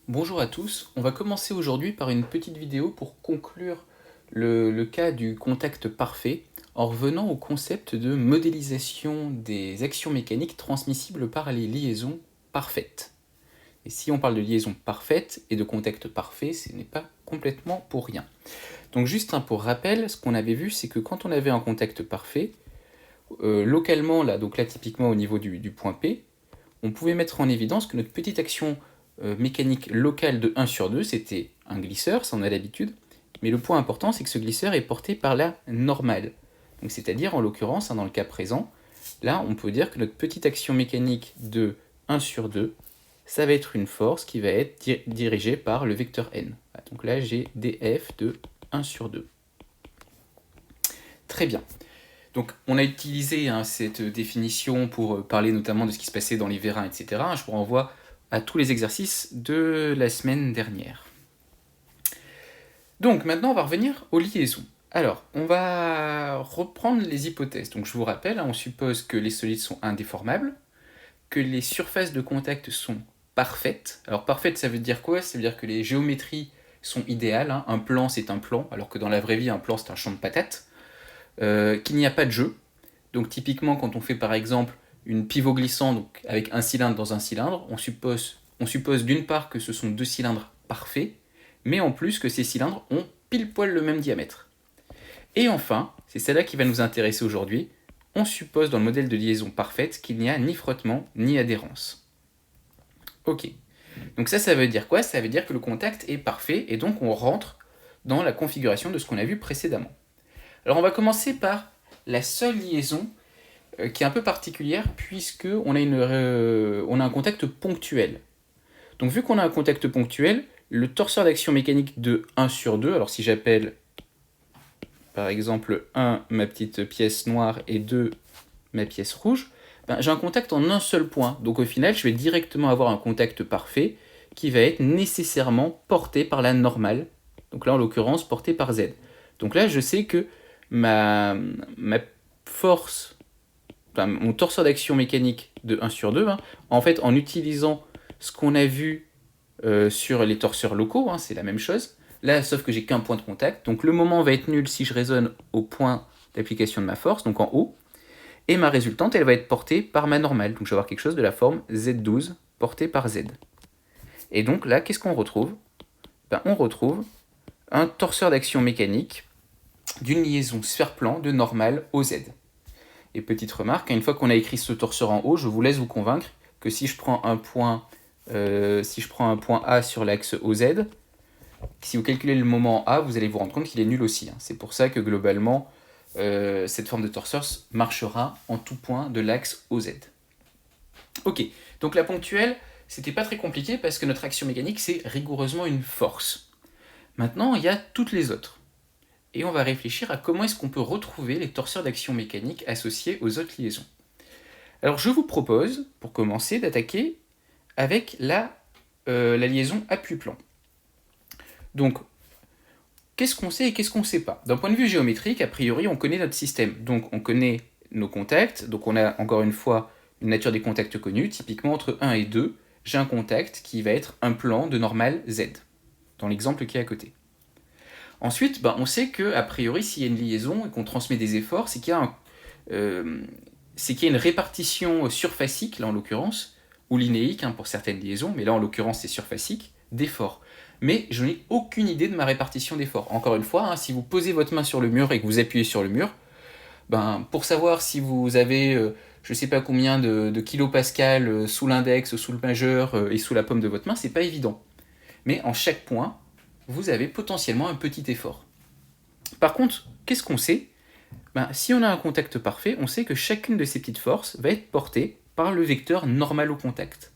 Bonjour à tous, on va commencer aujourd'hui par une petite vidéo pour conclure le cas du contact parfait en revenant au concept de modélisation des actions mécaniques transmissibles par les liaisons parfaites. Et si on parle de liaison parfaite et de contact parfait, ce n'est pas complètement pour rien. Donc juste pour rappel, ce qu'on avait vu, c'est que quand on avait un contact parfait, localement, donc là typiquement au niveau du point P, on pouvait mettre en évidence que notre petite action mécanique locale de 1 sur 2, c'était un glisseur, ça on a l'habitude, mais le point important, c'est que ce glisseur est porté par la normale. Donc c'est-à-dire, en l'occurrence, dans le cas présent, là, on peut dire que notre petite action mécanique de 1 sur 2, ça va être une force qui va être dirigée par le vecteur n. Donc là, j'ai df de 1 sur 2. Très bien. Donc on a utilisé cette définition pour parler notamment de ce qui se passait dans les vérins, etc. Je vous renvoie à tous les exercices de la semaine dernière. Donc maintenant on va revenir aux liaisons. Alors on va reprendre les hypothèses. Donc je vous rappelle, on suppose que les solides sont indéformables, que les surfaces de contact sont parfaites. Alors parfaite, ça veut dire quoi? Ça veut dire que les géométries sont idéales. Un plan c'est un plan, alors que dans la vraie vie un plan c'est un champ de patates. Qu'il n'y a pas de jeu. Donc typiquement quand on fait par exemple une pivot glissant donc avec un cylindre dans un cylindre, on suppose d'une part que ce sont deux cylindres parfaits, mais en plus que ces cylindres ont pile poil le même diamètre. Et enfin, c'est celle-là qui va nous intéresser aujourd'hui, on suppose dans le modèle de liaison parfaite qu'il n'y a ni frottement ni adhérence. Ok, donc ça veut dire quoi? Ça veut dire que le contact est parfait et donc on rentre dans la configuration de ce qu'on a vu précédemment. Alors on va commencer par la seule liaison qui est un peu particulière puisqu'on a un contact ponctuel. Donc vu qu'on a un contact ponctuel, le torseur d'action mécanique de 1 sur 2, alors si j'appelle par exemple 1 ma petite pièce noire et 2 ma pièce rouge, j'ai un contact en un seul point. Donc au final, je vais directement avoir un contact parfait qui va être nécessairement porté par la normale. Donc là, en l'occurrence, porté par Z. Donc là, je sais que ma force, mon torseur d'action mécanique de 1 sur 2, en fait, en utilisant ce qu'on a vu sur les torseurs locaux, c'est la même chose. Là, sauf que j'ai qu'un point de contact. Donc le moment va être nul si je raisonne au point d'application de ma force, donc en haut. Et ma résultante, elle va être portée par ma normale. Donc je vais avoir quelque chose de la forme Z12 portée par Z. Et donc là, qu'est-ce qu'on retrouve? On retrouve un torseur d'action mécanique d'une liaison sphère-plan de normale au Z. Et petite remarque, une fois qu'on a écrit ce torseur en haut, je vous laisse vous convaincre que si je prends un point A sur l'axe OZ, si vous calculez le moment A, vous allez vous rendre compte qu'il est nul aussi. C'est pour ça que globalement, cette forme de torseur marchera en tout point de l'axe OZ. Ok, donc la ponctuelle, c'était pas très compliqué parce que notre action mécanique, c'est rigoureusement une force. Maintenant, il y a toutes les autres. Et on va réfléchir à comment est-ce qu'on peut retrouver les torseurs d'action mécanique associés aux autres liaisons. Alors je vous propose, pour commencer, d'attaquer avec la liaison appui-plan. Donc, qu'est-ce qu'on sait et qu'est-ce qu'on ne sait pas? D'un point de vue géométrique, a priori, on connaît notre système. Donc, on connaît nos contacts. Donc, on a encore une fois une nature des contacts connue. Typiquement, entre 1 et 2, j'ai un contact qui va être un plan de normale Z, dans l'exemple qui est à côté. Ensuite, on sait qu'a priori, s'il y a une liaison et qu'on transmet des efforts, c'est qu'il y a une répartition surfacique, là en l'occurrence, ou linéique pour certaines liaisons, mais là en l'occurrence c'est surfacique, d'efforts. Mais je n'ai aucune idée de ma répartition d'efforts. Encore une fois, si vous posez votre main sur le mur et que vous appuyez sur le mur, pour savoir si vous avez je ne sais pas combien de kilopascal sous l'index, sous le majeur et sous la paume de votre main, c'est pas évident. Mais en chaque point, vous avez potentiellement un petit effort. Par contre, qu'est-ce qu'on sait? Si on a un contact parfait, on sait que chacune de ces petites forces va être portée par le vecteur normal au contact.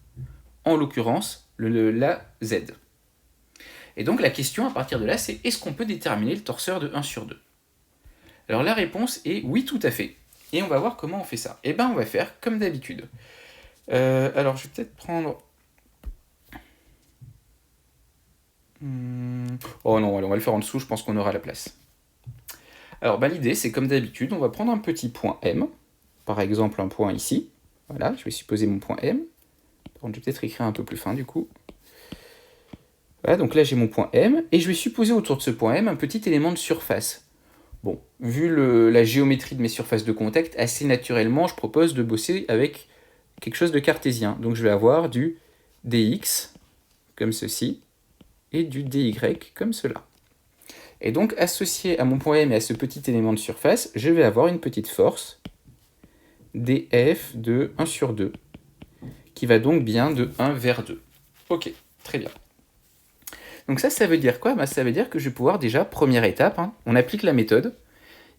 En l'occurrence, la Z. Et donc la question à partir de là, c'est est-ce qu'on peut déterminer le torseur de 1 sur 2? Alors la réponse est oui, tout à fait. Et on va voir comment on fait ça. On va faire comme d'habitude. Alors je vais peut-être prendre... Oh non, on va le faire en dessous, je pense qu'on aura la place. Alors l'idée, c'est comme d'habitude, on va prendre un petit point M. Par exemple, un point ici. Voilà, je vais supposer mon point M. Je vais peut-être écrire un peu plus fin du coup. Voilà, donc là j'ai mon point M, et je vais supposer autour de ce point M un petit élément de surface. Bon, vu la géométrie de mes surfaces de contact, assez naturellement, je propose de bosser avec quelque chose de cartésien. Donc je vais avoir du dx, comme ceci, et du dy, comme cela. Et donc, associé à mon point M et à ce petit élément de surface, je vais avoir une petite force, df de 1 sur 2, qui va donc bien de 1 vers 2. Ok, très bien. Donc ça veut dire quoi? Ça veut dire que je vais pouvoir déjà, première étape, on applique la méthode,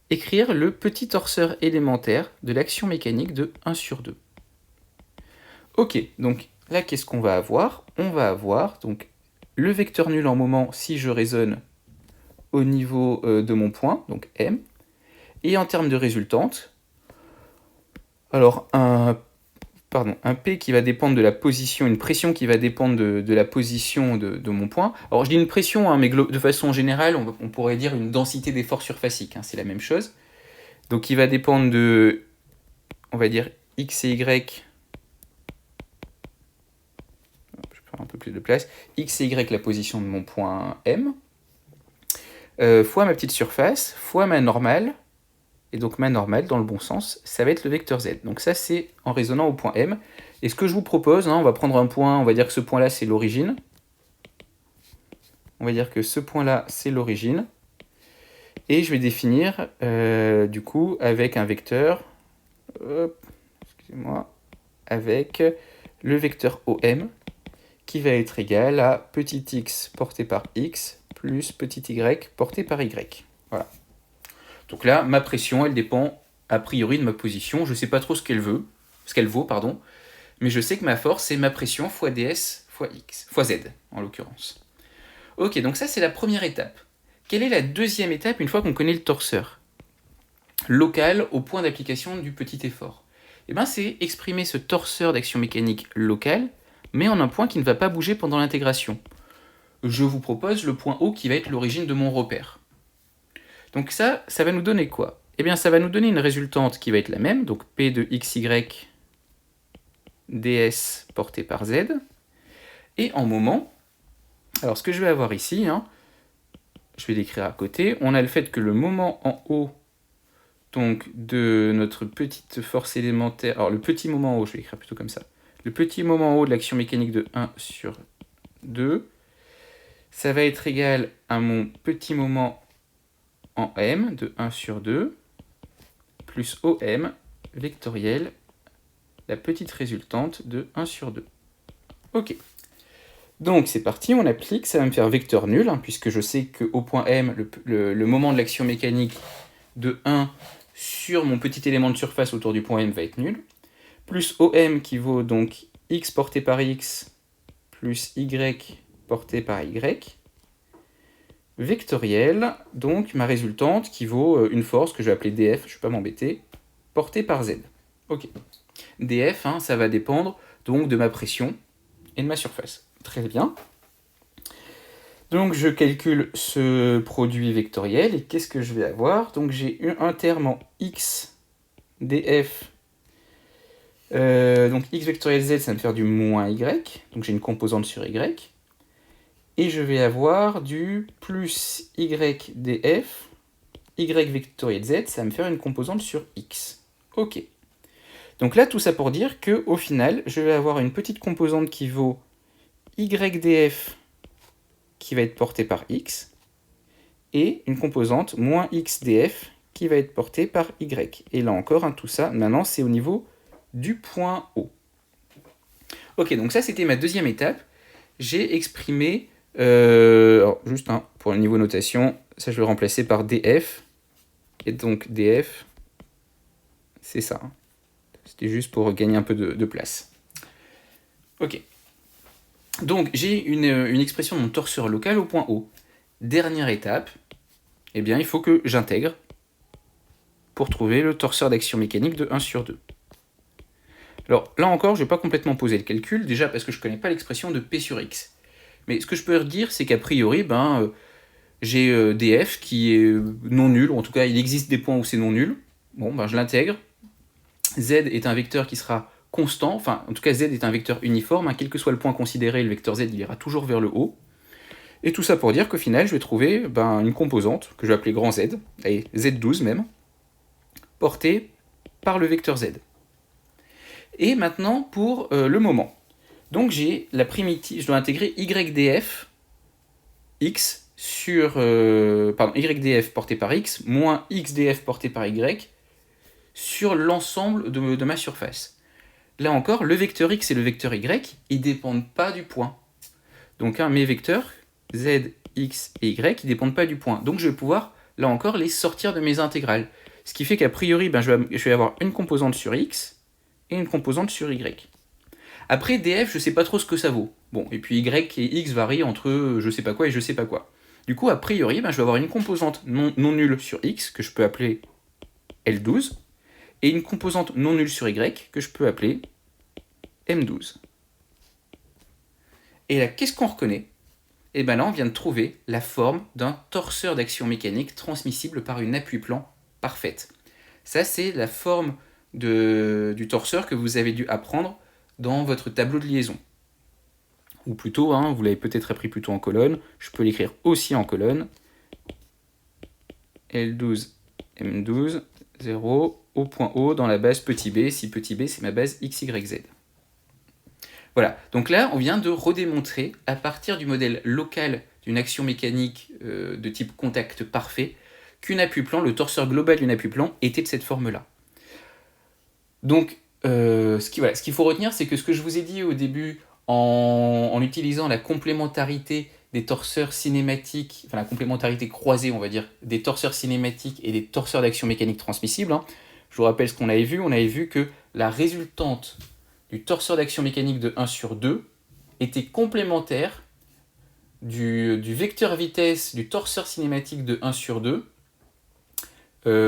écrire le petit torseur élémentaire de l'action mécanique de 1 sur 2. Ok, donc là, qu'est-ce qu'on va avoir? On va avoir donc le vecteur nul en moment si je raisonne au niveau de mon point, donc M, et en termes de résultante, alors un P qui va dépendre de la position, une pression qui va dépendre de la position de mon point. Alors je dis une pression, mais de façon générale, on pourrait dire une densité d'effort surfacique, c'est la même chose. Donc il va dépendre de, on va dire, x et y, je vais prendre un peu plus de place, x et y la position de mon point M, fois ma petite surface, fois ma normale, et donc ma normale, dans le bon sens, ça va être le vecteur z. Donc ça, c'est en raisonnant au point M. Et ce que je vous propose, on va prendre un point, on va dire que ce point-là, c'est l'origine. On va dire que ce point-là, c'est l'origine. Et je vais définir, du coup, avec un vecteur, excusez-moi, avec le vecteur OM, qui va être égal à petit x porté par x, plus petit y porté par y. Voilà. Donc là, ma pression, elle dépend a priori de ma position. Je ne sais pas trop ce qu'elle vaut, mais je sais que ma force, c'est ma pression fois ds fois x, fois z, en l'occurrence. Ok, donc ça, c'est la première étape. Quelle est la deuxième étape une fois qu'on connaît le torseur local au point d'application du petit effort? Eh bien, c'est exprimer ce torseur d'action mécanique locale, mais en un point qui ne va pas bouger pendant l'intégration. Je vous propose le point O qui va être l'origine de mon repère. Donc ça va nous donner quoi? Eh bien, ça va nous donner une résultante qui va être la même, donc P de xy ds porté par z. Et en moment, alors ce que je vais avoir ici, je vais l'écrire à côté, on a le fait que le moment en haut donc de notre petite force élémentaire, alors le petit moment en haut, je vais l'écrire plutôt comme ça, le petit moment en haut de l'action mécanique de 1 sur 2, ça va être égal à mon petit moment en M de 1 sur 2, plus OM vectoriel, la petite résultante de 1 sur 2. Ok. Donc c'est parti, on applique, ça va me faire vecteur nul, puisque je sais qu'au point M, le moment de l'action mécanique de 1 sur mon petit élément de surface autour du point M va être nul, plus OM qui vaut donc x porté par x, plus y porté par y, vectoriel, donc ma résultante qui vaut une force que je vais appeler df, je ne vais pas m'embêter, portée par z. Ok. df, ça va dépendre donc de ma pression et de ma surface. Très bien. Donc je calcule ce produit vectoriel et qu'est-ce que je vais avoir? Donc j'ai un terme en x df, donc x vectoriel z, ça va me faire du moins y, donc j'ai une composante sur y, et je vais avoir du plus y df, y vectoriel z, ça va me faire une composante sur x. Ok. Donc là, tout ça pour dire qu'au final, je vais avoir une petite composante qui vaut ydf qui va être portée par x, et une composante moins xdf qui va être portée par y. Et là encore, tout ça, maintenant, c'est au niveau du point O. Ok, donc ça, c'était ma deuxième étape. J'ai exprimé, alors juste pour le niveau notation, ça, je vais remplacer par df, et donc df, c'est ça. C'était juste pour gagner un peu de place. Ok. Donc, j'ai une expression de mon torseur local au point O. Dernière étape, eh bien, il faut que j'intègre pour trouver le torseur d'action mécanique de 1 sur 2. Alors, là encore, je ne vais pas complètement poser le calcul, déjà parce que je ne connais pas l'expression de P sur X. Mais ce que je peux dire, c'est qu'a priori, j'ai df qui est non nul, ou en tout cas, il existe des points où c'est non nul. Bon, je l'intègre. Z est un vecteur qui sera constant, en tout cas Z est un vecteur uniforme, quel que soit le point considéré, le vecteur Z il ira toujours vers le haut. Et tout ça pour dire qu'au final, je vais trouver une composante, que je vais appeler grand Z, allez, Z12 même, portée par le vecteur Z. Et maintenant, pour le moment. Donc j'ai la primitive, je dois intégrer YDF X sur... YDF porté par X, moins XDF porté par Y, sur l'ensemble de ma surface. Là encore, le vecteur X et le vecteur Y, ils ne dépendent pas du point. Donc mes vecteurs, Z, X et Y, ils ne dépendent pas du point. Donc je vais pouvoir, là encore, les sortir de mes intégrales. Ce qui fait qu'a priori, je vais avoir une composante sur X et une composante sur Y. Après, DF, je ne sais pas trop ce que ça vaut. Bon, et puis Y et X varient entre je sais pas quoi et je sais pas quoi. Du coup, a priori, je vais avoir une composante non nulle sur X, que je peux appeler L12, et une composante non nulle sur Y, que je peux appeler M12. Et là, qu'est-ce qu'on reconnaît ? Et bien là, on vient de trouver la forme d'un torseur d'action mécanique transmissible par une appui-plan parfaite. Ça, c'est la forme du torseur que vous avez dû apprendre dans votre tableau de liaison. Ou plutôt, vous l'avez peut-être appris plutôt en colonne, je peux l'écrire aussi en colonne. L12, M12, 0, au point O dans la base petit b, si petit b c'est ma base x, y, z. Voilà, donc là on vient de redémontrer à partir du modèle local d'une action mécanique de type contact parfait qu'une appui-plan, le torseur global d'une appui-plan était de cette forme-là. Donc ce qu'il faut retenir, c'est que ce que je vous ai dit au début en utilisant la complémentarité des torseurs cinématiques, enfin la complémentarité croisée, on va dire, des torseurs cinématiques et des torseurs d'action mécanique transmissible, je vous rappelle ce qu'on avait vu, on avait vu que la résultante du torseur d'action mécanique de 1 sur 2 était complémentaire du vecteur vitesse du torseur cinématique de 1 sur 2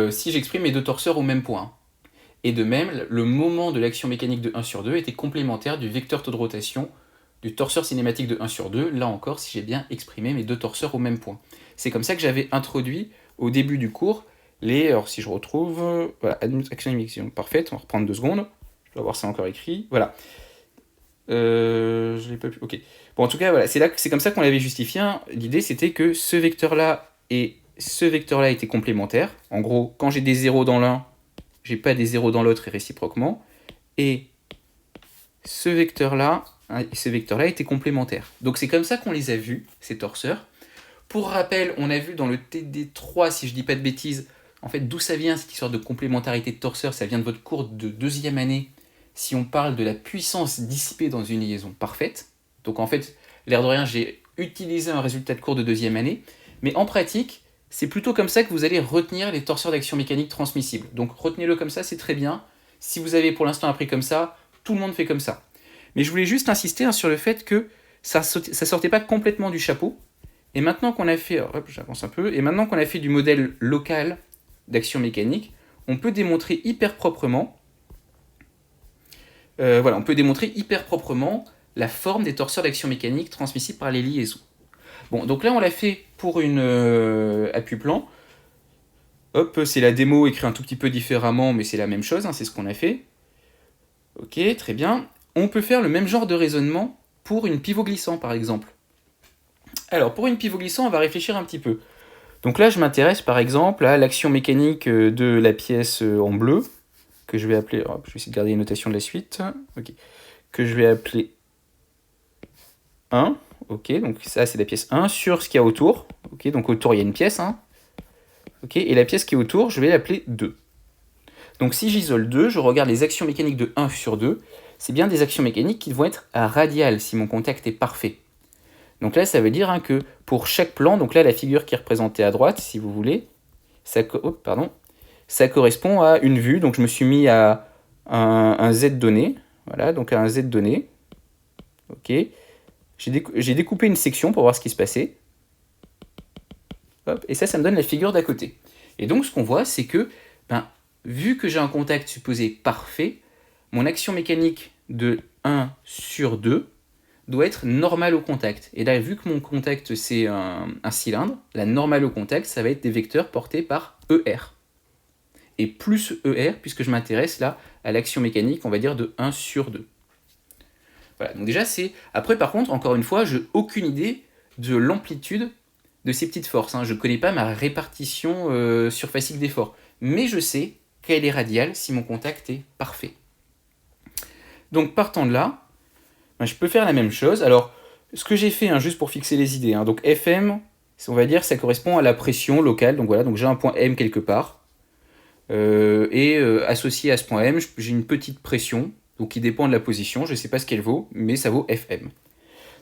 si j'exprime mes deux torseurs au même point. Et de même, le moment de l'action mécanique de 1 sur 2 était complémentaire du vecteur taux de rotation du torseur cinématique de 1 sur 2, là encore, si j'ai bien exprimé mes deux torseurs au même point. C'est comme ça que j'avais introduit au début du cours alors si je retrouve, voilà, action mécanique parfaite, on va reprendre 2 secondes, je dois voir ça encore écrit, voilà. Je l'ai pas pu, ok. Bon, en tout cas, voilà, c'est comme ça qu'on l'avait justifié. L'idée, c'était que ce vecteur-là et ce vecteur-là étaient complémentaires. En gros, quand j'ai des zéros dans l'un, j'ai pas des zéros dans l'autre et réciproquement. Et ce vecteur-là et ce vecteur-là étaient complémentaires. Donc c'est comme ça qu'on les a vus, ces torseurs. Pour rappel, on a vu dans le TD3, si je dis pas de bêtises, en fait, d'où ça vient cette histoire de complémentarité de torseurs. Ça vient de votre cours de 2e année, si on parle de la puissance dissipée dans une liaison parfaite. Donc en fait, l'air de rien, j'ai utilisé un résultat de cours de 2e année, mais en pratique, c'est plutôt comme ça que vous allez retenir les torseurs d'action mécanique transmissibles. Donc retenez-le comme ça, c'est très bien. Si vous avez pour l'instant appris comme ça, tout le monde fait comme ça. Mais je voulais juste insister sur le fait que ça sortait pas complètement du chapeau. Et maintenant qu'on a fait, j'avance un peu, et maintenant qu'on a fait du modèle local d'action mécanique, on peut démontrer hyper proprement, la forme des torseurs d'action mécanique transmissibles par les liaisons. Bon, donc là on l'a fait pour une appui-plan. Hop, c'est la démo écrite un tout petit peu différemment, mais c'est la même chose, c'est ce qu'on a fait. Ok, très bien. On peut faire le même genre de raisonnement pour une pivot glissant, par exemple. Alors, pour une pivot glissant, on va réfléchir un petit peu. Donc là, je m'intéresse par exemple à l'action mécanique de la pièce en bleu, que je vais appeler, je vais essayer de garder les notations de la suite, que je vais appeler 1, ok, donc ça c'est la pièce 1, sur ce qu'il y a autour, ok, donc autour il y a une pièce, ok, et la pièce qui est autour, je vais l'appeler 2. Donc si j'isole 2, je regarde les actions mécaniques de 1 sur 2, c'est bien des actions mécaniques qui vont être radiales si mon contact est parfait. Donc là, ça veut dire que pour chaque plan, donc là, la figure qui est représentée à droite, si vous voulez, ça correspond à une vue. Donc je me suis mis à un Z donné. Voilà, donc à un Z donné. Ok. J'ai découpé une section pour voir ce qui se passait. Hop, et ça me donne la figure d'à côté. Et donc ce qu'on voit, c'est que, vu que j'ai un contact supposé parfait, mon action mécanique de 1 sur 2 doit être normale au contact. Et là, vu que mon contact, c'est un cylindre, la normale au contact, ça va être des vecteurs portés par ER. Et plus ER, puisque je m'intéresse là à l'action mécanique, on va dire, de 1 sur 2. Voilà, donc déjà, c'est... Après, par contre, encore une fois, je n'ai aucune idée de l'amplitude de ces petites forces. Je ne connais pas ma répartition surfacique d'effort, mais je sais qu'elle est radiale si mon contact est parfait. Donc partant de là, je peux faire la même chose. Alors, ce que j'ai fait, juste pour fixer les idées, donc Fm, on va dire, ça correspond à la pression locale. Donc voilà, donc j'ai un point M quelque part. Associé à ce point M, j'ai une petite pression, donc qui dépend de la position. Je ne sais pas ce qu'elle vaut, mais ça vaut Fm.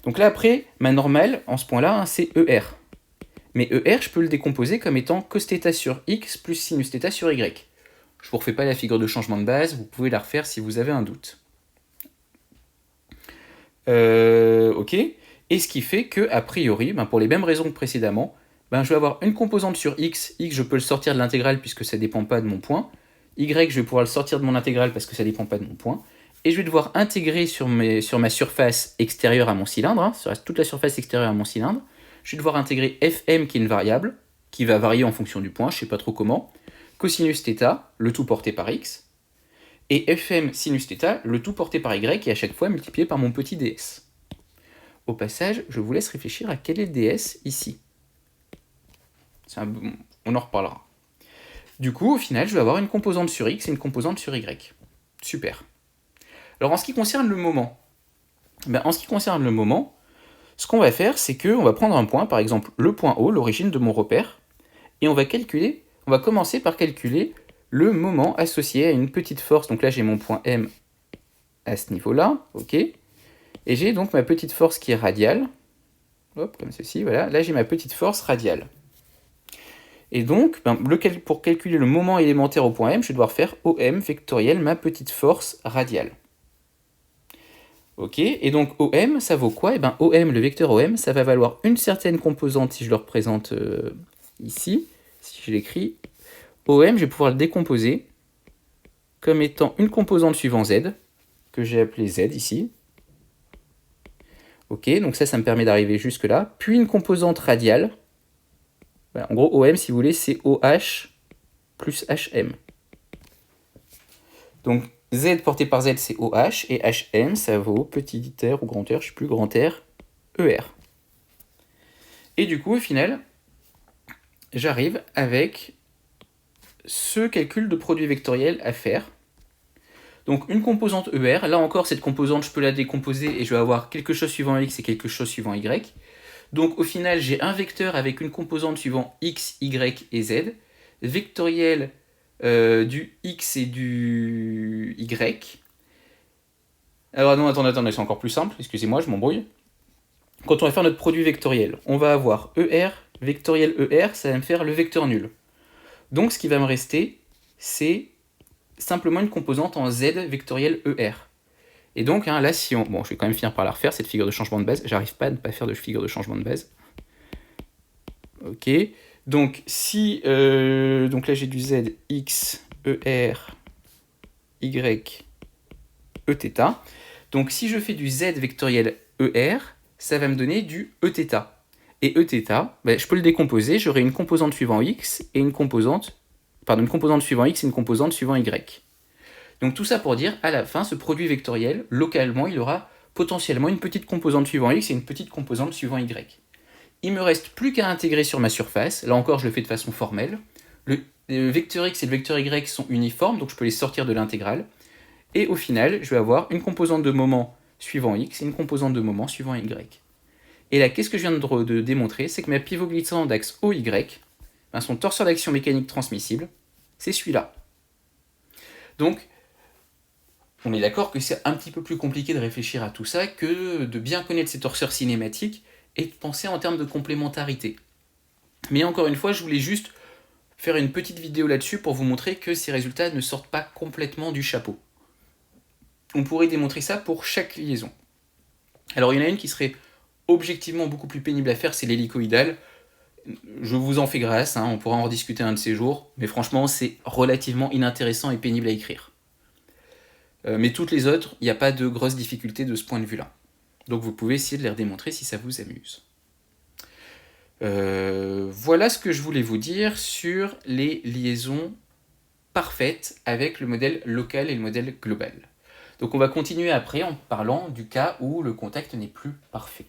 Donc là, après, ma normale, en ce point-là, c'est ER. Mais ER, je peux le décomposer comme étant cos θ sur X plus sinus θ sur Y. Je ne vous refais pas la figure de changement de base, vous pouvez la refaire si vous avez un doute. Ok. Et ce qui fait que, a priori, pour les mêmes raisons que précédemment, je vais avoir une composante sur X. X, je peux le sortir de l'intégrale puisque ça ne dépend pas de mon point. Y, je vais pouvoir le sortir de mon intégrale parce que ça ne dépend pas de mon point. Et je vais devoir intégrer sur ma surface extérieure à mon cylindre, sur toute la surface extérieure à mon cylindre, je vais devoir intégrer Fm qui est une variable, qui va varier en fonction du point, je ne sais pas trop comment, cosinus θ, le tout porté par X, et Fm sinus θ, le tout porté par Y, et à chaque fois multiplié par mon petit ds. Au passage, je vous laisse réfléchir à quel est le ds ici. On en reparlera. Du coup, au final, je vais avoir une composante sur X et une composante sur Y. Super. Alors en ce qui concerne le moment, ce qu'on va faire, c'est qu'on va prendre un point, par exemple le point O, l'origine de mon repère, et on va commencer par calculer le moment associé à une petite force. Donc là, j'ai mon point M à ce niveau-là, ok. Et j'ai donc ma petite force qui est radiale. Hop, comme ceci, voilà. Là, j'ai ma petite force radiale. Et donc, pour calculer le moment élémentaire au point M, je vais devoir faire OM vectoriel, ma petite force radiale. Ok, et donc OM, ça vaut quoi ? OM, le vecteur OM, ça va valoir une certaine composante, si je le représente ici, si je l'écris. OM, je vais pouvoir le décomposer comme étant une composante suivant Z, que j'ai appelée Z ici. Ok, donc ça me permet d'arriver jusque là. Puis une composante radiale. Voilà, en gros, OM, si vous voulez, c'est OH plus HM. Donc Z porté par Z, c'est OH, et HM, ça vaut petit r ou grand R, je ne sais plus, grand R, ER. Et du coup, au final, j'arrive avec ce calcul de produit vectoriel à faire. Donc une composante ER, là encore, cette composante, je peux la décomposer et je vais avoir quelque chose suivant X et quelque chose suivant Y. Donc au final, j'ai un vecteur avec une composante suivant X, Y et Z, vectoriel du X et du Y. Alors non, attendez, c'est encore plus simple, excusez-moi, je m'embrouille. Quand on va faire notre produit vectoriel, on va avoir ER, vectoriel ER, ça va me faire le vecteur nul. Donc ce qui va me rester, c'est simplement une composante en Z vectoriel ER. Et donc là, si on... Bon, je vais quand même finir par la refaire, cette figure de changement de base. J'arrive pas à ne pas faire de figure de changement de base. Ok. Donc, donc là, j'ai du Z, X, ER, Y, Eθ. Donc, si je fais du Z vectoriel ER, ça va me donner du Eθ. Et Eθ, je peux le décomposer. J'aurai une composante suivant X et une composante suivant X et une composante suivant Y. Donc tout ça pour dire, à la fin, ce produit vectoriel, localement, il aura potentiellement une petite composante suivant X et une petite composante suivant Y. Il me reste plus qu'à intégrer sur ma surface. Là encore, je le fais de façon formelle. Le vecteur X et le vecteur Y sont uniformes, donc je peux les sortir de l'intégrale. Et au final, je vais avoir une composante de moment suivant X et une composante de moment suivant Y. Et là, qu'est-ce que je viens de démontrer ? C'est que ma pivot glissant d'axe OY, son torseur d'action mécanique transmissible, c'est celui-là. Donc, on est d'accord que c'est un petit peu plus compliqué de réfléchir à tout ça que de bien connaître ces torseurs cinématiques et de penser en termes de complémentarité. Mais encore une fois, je voulais juste faire une petite vidéo là-dessus pour vous montrer que ces résultats ne sortent pas complètement du chapeau. On pourrait démontrer ça pour chaque liaison. Alors il y en a une qui serait objectivement beaucoup plus pénible à faire, c'est l'hélicoïdal. Je vous en fais grâce, on pourra en rediscuter un de ces jours, mais franchement c'est relativement inintéressant et pénible à écrire. Mais toutes les autres, il n'y a pas de grosses difficultés de ce point de vue-là. Donc vous pouvez essayer de les redémontrer si ça vous amuse. Voilà ce que je voulais vous dire sur les liaisons parfaites avec le modèle local et le modèle global. Donc on va continuer après en parlant du cas où le contact n'est plus parfait.